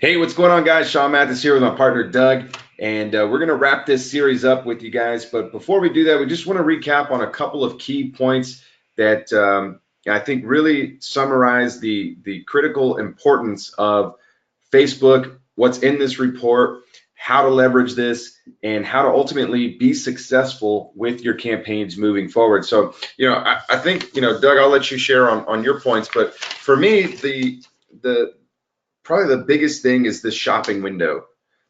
Hey, what's going on, guys? Sean Mathis here with my partner Doug, and we're going to wrap this series up with you guys. But before we do that, we just want to recap on a couple of key points that I think really summarize the critical importance of Facebook, what's in this report, how to leverage this, and how to ultimately be successful with your campaigns moving forward. So, I think, Doug, I'll let you share on your points, but for me, the probably the biggest thing is the shopping window.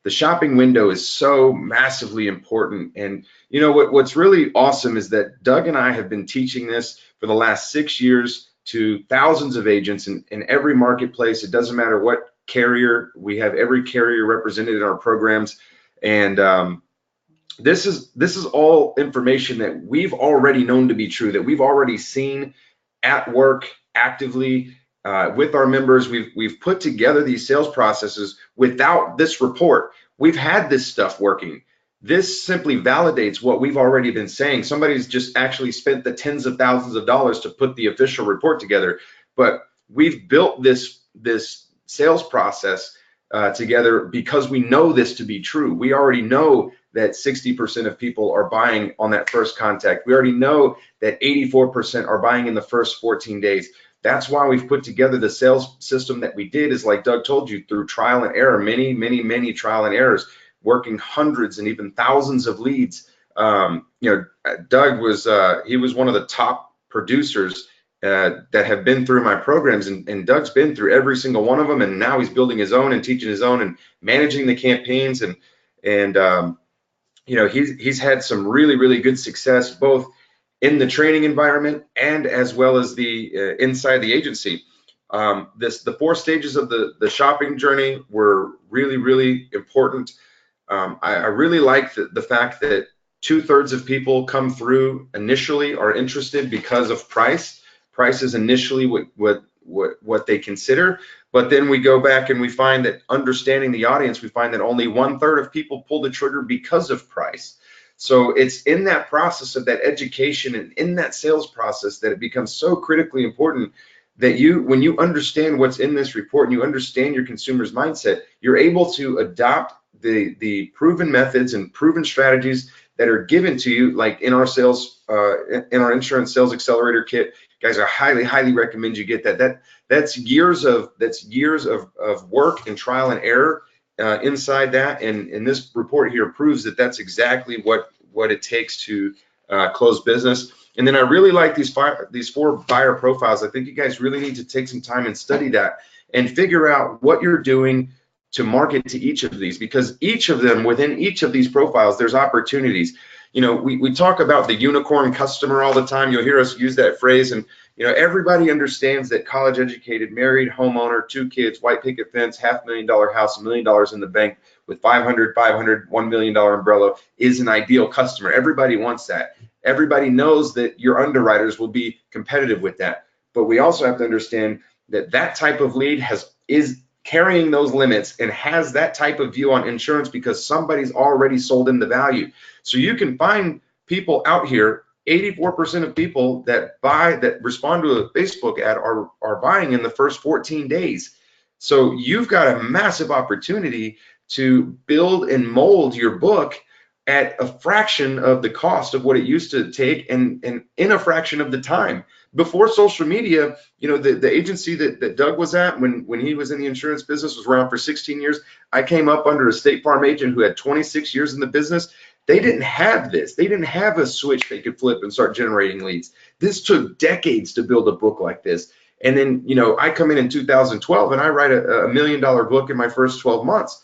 The shopping window is so massively important. And what's really awesome is that Doug and I have been teaching this for the last 6 years to thousands of agents in every marketplace. It doesn't matter what carrier, we have every carrier represented in our programs. And this is all information that we've already known to be true, that we've already seen at work actively with our members. We've put together these sales processes without this report. We've had this stuff working. This simply validates what we've already been saying. Somebody's just actually spent the tens of thousands of dollars to put the official report together, but we've built this sales process together because we know this to be true. We already know that 60% of people are buying on that first contact. We already know that 84% are buying in the first 14 days. That's why we've put together the sales system that we did, is like Doug told you, through trial and error, many trial and errors, working hundreds and even thousands of leads. Doug was he was one of the top producers that have been through my programs, and Doug's been through every single one of them, and now he's building his own and teaching his own and managing the campaigns, and he's had some really good success both in the training environment and as well as the inside the agency. The 4 stages of the shopping journey were really important. I really like the fact that 2/3 of people come through initially are interested because of price. Price is initially what they consider, but then we go back and we find that, understanding the audience, we find that only 1/3 of people pull the trigger because of price. So it's in that process of that education and in that sales process that it becomes so critically important that when you understand what's in this report and you understand your consumer's mindset, you're able to adopt the proven methods and proven strategies that are given to you, like in our insurance sales accelerator kit. Guys, I highly recommend you get that. That's years of work and trial and error inside that, and this report here proves that that's exactly what it takes to close business. And then I really like these 4 buyer profiles. I think you guys really need to take some time and study that and figure out what you're doing to market to each of these, because each of them, within each of these profiles, there's opportunities. We talk about the unicorn customer all the time. You'll hear us use that phrase, and everybody understands that college educated, married, homeowner, 2 kids, white picket fence, $500,000 house, $1 million in the bank with 500, $1 million umbrella is an ideal customer. Everybody wants that. Everybody knows that your underwriters will be competitive with that. But we also have to understand that that type of lead is carrying those limits and has that type of view on insurance because somebody's already sold in the value. So you can find people out here, 84% of people that respond to a Facebook ad are buying in the first 14 days. So you've got a massive opportunity to build and mold your book at a fraction of the cost of what it used to take, and in a fraction of the time. Before social media, the agency that Doug was at when he was in the insurance business was around for 16 years. I came up under a State Farm agent who had 26 years in the business. They didn't have this. They didn't have a switch they could flip and start generating leads. This took decades to build a book like this. And then, I come in 2012 and I write a $1 million book in my first 12 months.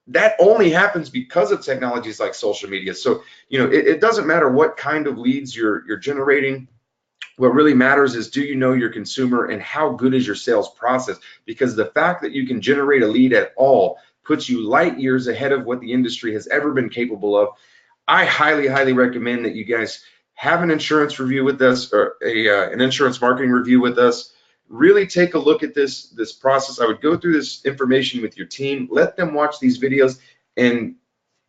That only happens because of technologies like social media. So, it doesn't matter what kind of leads you're generating. What really matters is, do you know your consumer and how good is your sales process? Because the fact that you can generate a lead at all puts you light years ahead of what the industry has ever been capable of. I highly recommend that you guys have an insurance review with us, or an insurance marketing review with us. Really take a look at this process. I would go through this information with your team, let them watch these videos, and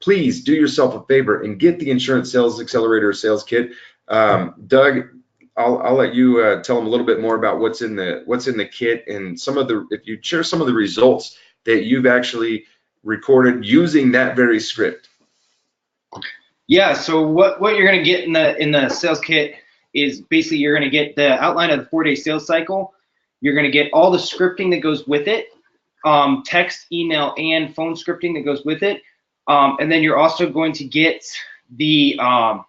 please do yourself a favor and get the Insurance Sales Accelerator Sales Kit. Doug, I'll let you tell them a little bit more about what's in the kit and if you share some of the results that you've actually recorded using that very script? Yeah, so what you're going to get in the sales kit is basically you're going to get the outline of the 4-day sales cycle. You're going to get all the scripting that goes with it, text, email, and phone scripting that goes with it. And then you're also going to get the kind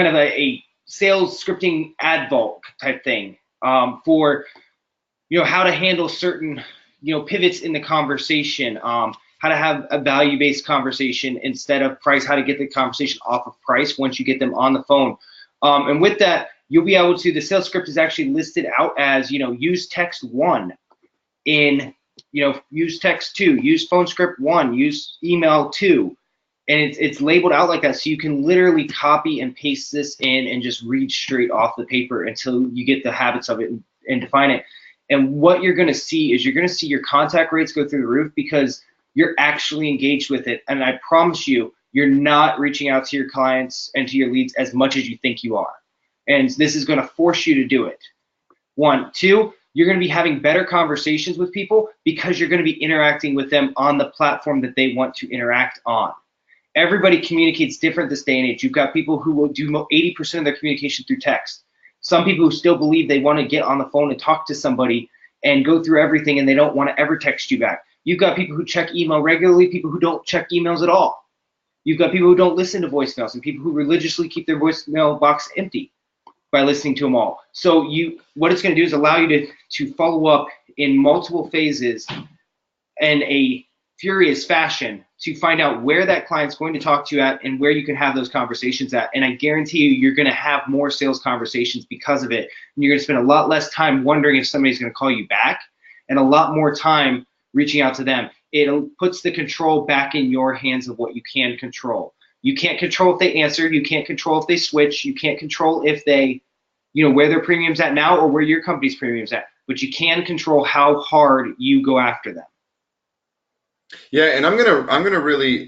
of a sales scripting ad vault type thing for how to handle certain pivots in the conversation, how to have a value-based conversation instead of price, how to get the conversation off of price once you get them on the phone. And with that, you'll be able to, the sales script is actually listed out as, use text 1 in, use text 2, use phone script 1, use email 2. And it's labeled out like that, so you can literally copy and paste this in and just read straight off the paper until you get the habits of it and define it. And what you're going to see is you're going to see your contact rates go through the roof because you're actually engaged with it. And I promise you, you're not reaching out to your clients and to your leads as much as you think you are. And this is going to force you to do it. 1. 2, you're going to be having better conversations with people because you're going to be interacting with them on the platform that they want to interact on. Everybody communicates different this day and age. You've got people who will do 80% of their communication through text. Some people who still believe they want to get on the phone and talk to somebody and go through everything and they don't want to ever text you back. You've got people who check email regularly, people who don't check emails at all. You've got people who don't listen to voicemails and people who religiously keep their voicemail box empty by listening to them all. So what it's going to do is allow you to follow up in multiple phases in a furious fashion to find out where that client's going to talk to you at and where you can have those conversations at. And I guarantee you're going to have more sales conversations because of it. And you're going to spend a lot less time wondering if somebody's going to call you back and a lot more time reaching out to them. It puts the control back in your hands of what you can control. You can't control if they answer. You can't control if they switch. You can't control if they, where their premium's at now or where your company's premium's at. But you can control how hard you go after them. Yeah, and I'm gonna really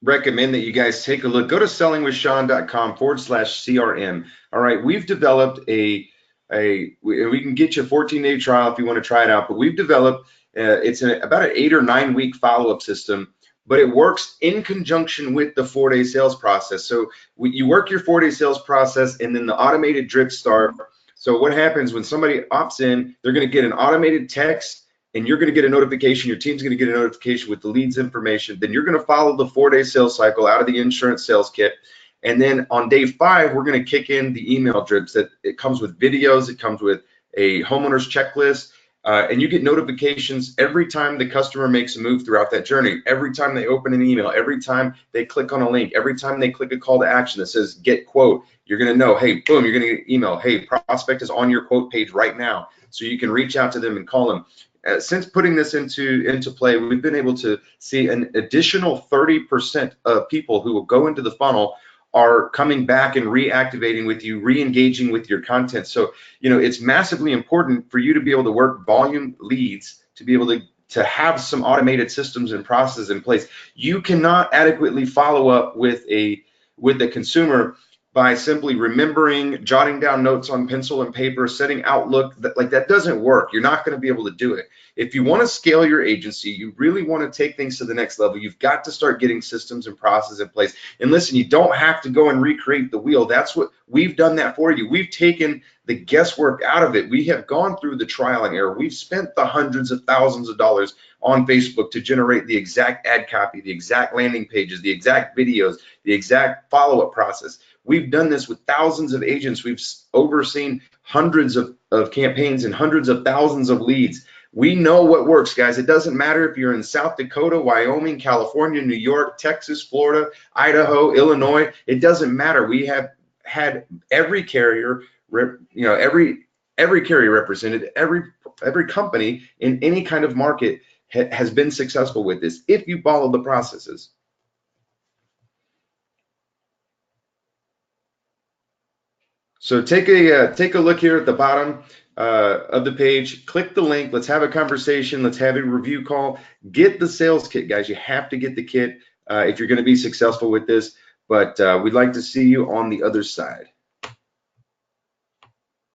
recommend that you guys take a look. Go to sellingwithsean.com/CRM. All right, we've developed we can get you a 14-day trial if you want to try it out. But we've developed it's about an 8 or 9 week follow-up system, but it works in conjunction with the 4-day sales process. So you work your 4-day sales process, and then the automated drips start. So what happens when somebody opts in? They're going to get an automated text. And you're going to get a notification, your team's going to get a notification with the leads information. Then you're going to follow the 4-day sales cycle out of the insurance sales kit. And then on day 5, we're going to kick in the email drips. That it comes with videos, it comes with a homeowner's checklist, and you get notifications every time the customer makes a move throughout that journey. Every time they open an email, every time they click on a link, every time they click a call to action that says get quote, you're going to know, hey, boom, you're going to get an email. Hey, prospect is on your quote page right now. So you can reach out to them and call them. Since putting this into play, we've been able to see an additional 30% of people who will go into the funnel are coming back and reactivating with you, re-engaging with your content. So, it's massively important for you to be able to work volume leads, to be able to have some automated systems and processes in place. You cannot adequately follow up with the consumer by simply remembering, jotting down notes on pencil and paper, setting Outlook. That doesn't work. You're not going to be able to do it. If you want to scale your agency, you really want to take things to the next level, you've got to start getting systems and processes in place. And listen, you don't have to go and recreate the wheel. That's what we've done that for you. We've taken the guesswork out of it. We have gone through the trial and error. We've spent the hundreds of thousands of dollars on Facebook to generate the exact ad copy, the exact landing pages, the exact videos, the exact follow-up process. We've done this with thousands of agents. We've overseen hundreds of campaigns and hundreds of thousands of leads. We know what works, guys. It doesn't matter if you're in South Dakota, Wyoming, California, New York, Texas, Florida, Idaho, Illinois. It doesn't matter. We have had every carrier, every carrier represented, every company in any kind of market has been successful with this if you follow the processes. So take a look here at the bottom of the page. Click the link. Let's have a conversation. Let's have a review call. Get the sales kit, guys. You have to get the kit if you're going to be successful with this. But we'd like to see you on the other side.